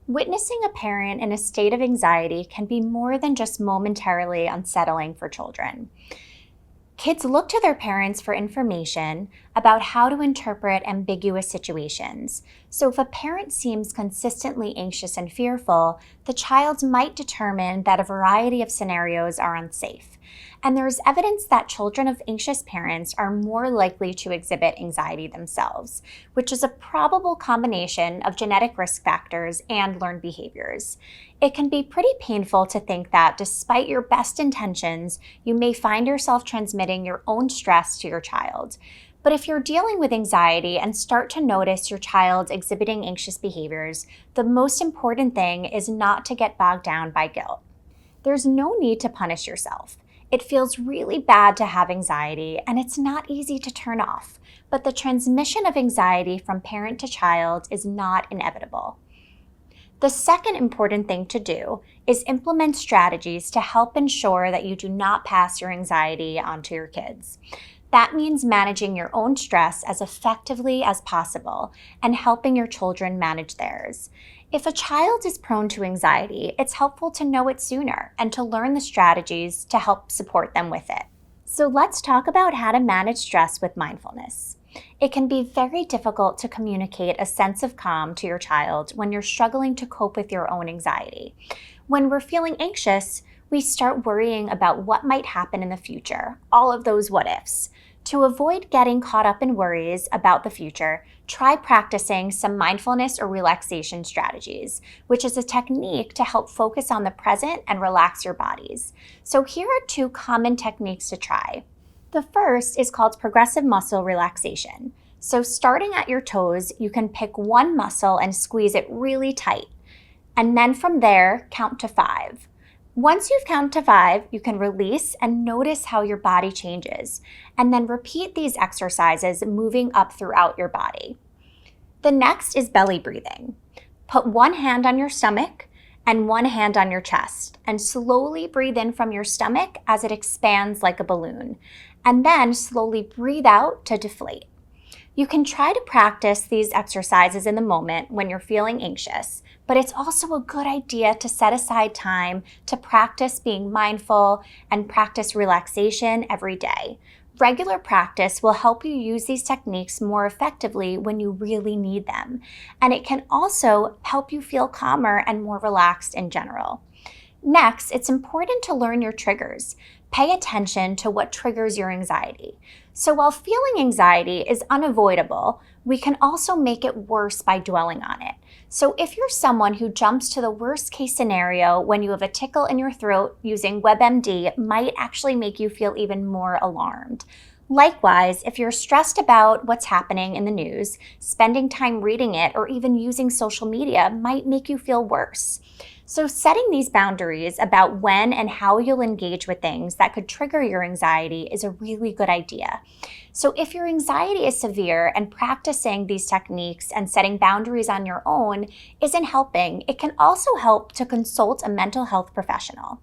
Witnessing a parent in a state of anxiety can be more than just momentarily unsettling for children. Kids look to their parents for information about how to interpret ambiguous situations. So if a parent seems consistently anxious and fearful, the child might determine that a variety of scenarios are unsafe. And there's evidence that children of anxious parents are more likely to exhibit anxiety themselves, which is a probable combination of genetic risk factors and learned behaviors. It can be pretty painful to think that despite your best intentions, you may find yourself transmitting your own stress to your child. But if you're dealing with anxiety and start to notice your child exhibiting anxious behaviors, the most important thing is not to get bogged down by guilt. There's no need to punish yourself. It feels really bad to have anxiety, and it's not easy to turn off, but the transmission of anxiety from parent to child is not inevitable. The second important thing to do is implement strategies to help ensure that you do not pass your anxiety onto your kids. That means managing your own stress as effectively as possible and helping your children manage theirs. If a child is prone to anxiety, it's helpful to know it sooner and to learn the strategies to help support them with it. So let's talk about how to manage stress with mindfulness. It can be very difficult to communicate a sense of calm to your child when you're struggling to cope with your own anxiety. When we're feeling anxious, we start worrying about what might happen in the future, all of those what ifs. To avoid getting caught up in worries about the future, try practicing some mindfulness or relaxation strategies, which is a technique to help focus on the present and relax your bodies. So here are two common techniques to try. The first is called progressive muscle relaxation. So starting at your toes, you can pick one muscle and squeeze it really tight. And then from there, count to 5. Once you've counted to 5, you can release and notice how your body changes, and then repeat these exercises moving up throughout your body. The next is belly breathing. Put one hand on your stomach and one hand on your chest, and slowly breathe in from your stomach as it expands like a balloon, and then slowly breathe out to deflate. You can try to practice these exercises in the moment when you're feeling anxious, but it's also a good idea to set aside time to practice being mindful and practice relaxation every day. Regular practice will help you use these techniques more effectively when you really need them, and it can also help you feel calmer and more relaxed in general. Next, it's important to learn your triggers. Pay attention to what triggers your anxiety. So while feeling anxiety is unavoidable, we can also make it worse by dwelling on it. So if you're someone who jumps to the worst case scenario when you have a tickle in your throat, using WebMD might actually make you feel even more alarmed. Likewise, if you're stressed about what's happening in the news, spending time reading it or even using social media might make you feel worse. So setting these boundaries about when and how you'll engage with things that could trigger your anxiety is a really good idea. So if your anxiety is severe and practicing these techniques and setting boundaries on your own isn't helping, it can also help to consult a mental health professional.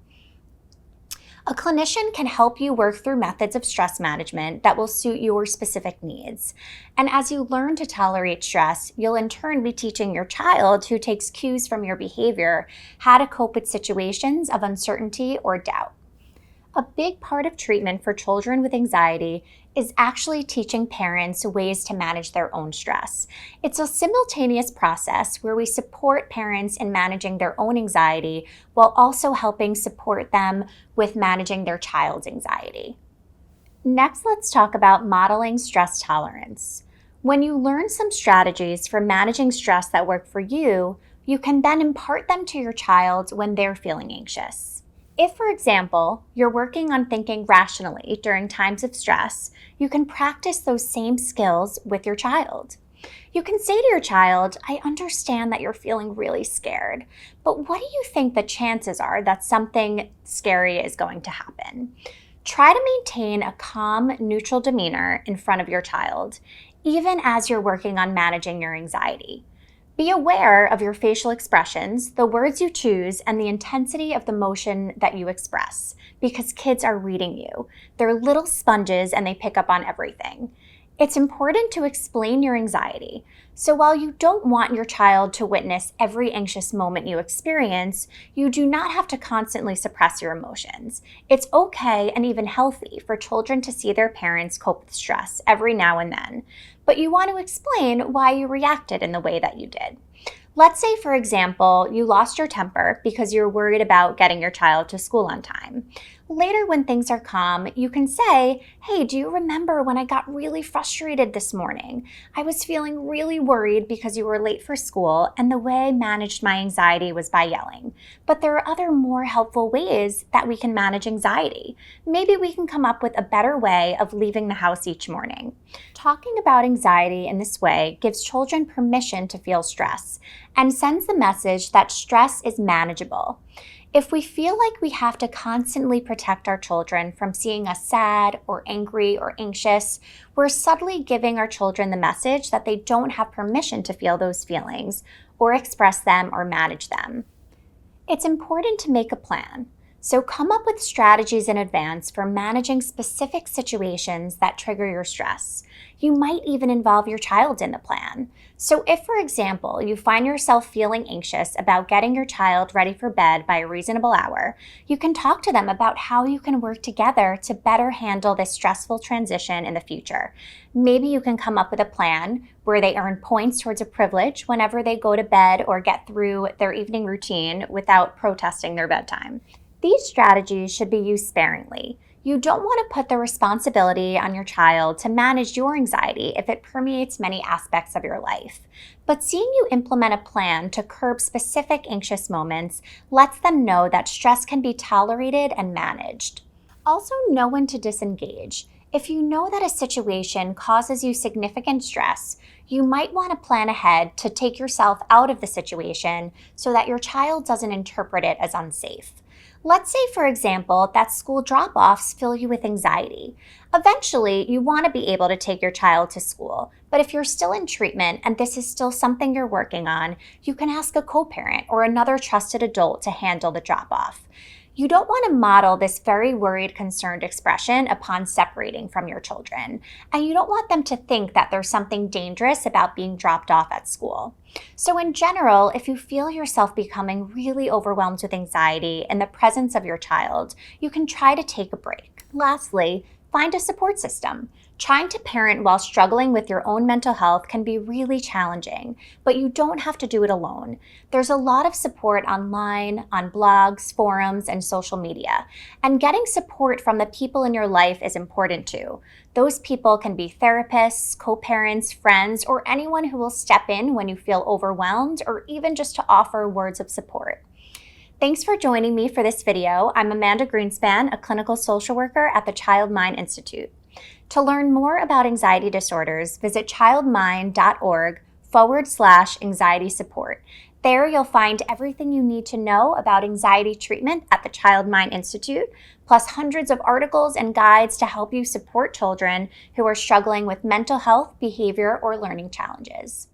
A clinician can help you work through methods of stress management that will suit your specific needs. And as you learn to tolerate stress, you'll in turn be teaching your child, who takes cues from your behavior, how to cope with situations of uncertainty or doubt. A big part of treatment for children with anxiety is actually teaching parents ways to manage their own stress. It's a simultaneous process where we support parents in managing their own anxiety while also helping support them with managing their child's anxiety. Next, let's talk about modeling stress tolerance. When you learn some strategies for managing stress that work for you, you can then impart them to your child when they're feeling anxious. If, for example, you're working on thinking rationally during times of stress, you can practice those same skills with your child. You can say to your child, "I understand that you're feeling really scared, but what do you think the chances are that something scary is going to happen?" Try to maintain a calm, neutral demeanor in front of your child, even as you're working on managing your anxiety. Be aware of your facial expressions, the words you choose, and the intensity of the emotion that you express, because kids are reading you. They're little sponges and they pick up on everything. It's important to explain your anxiety. So while you don't want your child to witness every anxious moment you experience, you do not have to constantly suppress your emotions. It's okay and even healthy for children to see their parents cope with stress every now and then, but you want to explain why you reacted in the way that you did. Let's say, for example, you lost your temper because you're worried about getting your child to school on time. Later, when things are calm, you can say, "Hey, do you remember when I got really frustrated this morning? I was feeling really worried because you were late for school, and the way I managed my anxiety was by yelling. But there are other more helpful ways that we can manage anxiety. Maybe we can come up with a better way of leaving the house each morning." Talking about anxiety in this way gives children permission to feel stress and sends the message that stress is manageable. If we feel like we have to constantly protect our children from seeing us sad or angry or anxious, we're subtly giving our children the message that they don't have permission to feel those feelings or express them or manage them. It's important to make a plan. So come up with strategies in advance for managing specific situations that trigger your stress. You might even involve your child in the plan. So if, for example, you find yourself feeling anxious about getting your child ready for bed by a reasonable hour, you can talk to them about how you can work together to better handle this stressful transition in the future. Maybe you can come up with a plan where they earn points towards a privilege whenever they go to bed or get through their evening routine without protesting their bedtime. These strategies should be used sparingly. You don't want to put the responsibility on your child to manage your anxiety if it permeates many aspects of your life. But seeing you implement a plan to curb specific anxious moments lets them know that stress can be tolerated and managed. Also, know when to disengage. If you know that a situation causes you significant stress, you might want to plan ahead to take yourself out of the situation so that your child doesn't interpret it as unsafe. Let's say, for example, that school drop-offs fill you with anxiety. Eventually, you want to be able to take your child to school, but if you're still in treatment and this is still something you're working on, you can ask a co-parent or another trusted adult to handle the drop-off. You don't want to model this very worried, concerned expression upon separating from your children, and you don't want them to think that there's something dangerous about being dropped off at school. So in general, if you feel yourself becoming really overwhelmed with anxiety in the presence of your child, you can try to take a break. Lastly, find a support system. Trying to parent while struggling with your own mental health can be really challenging, but you don't have to do it alone. There's a lot of support online, on blogs, forums, and social media. And getting support from the people in your life is important too. Those people can be therapists, co-parents, friends, or anyone who will step in when you feel overwhelmed or even just to offer words of support. Thanks for joining me for this video. I'm Amanda Greenspan, a clinical social worker at the Child Mind Institute. To learn more about anxiety disorders, visit childmind.org/anxiety support. There you'll find everything you need to know about anxiety treatment at the Child Mind Institute, plus hundreds of articles and guides to help you support children who are struggling with mental health, behavior, or learning challenges.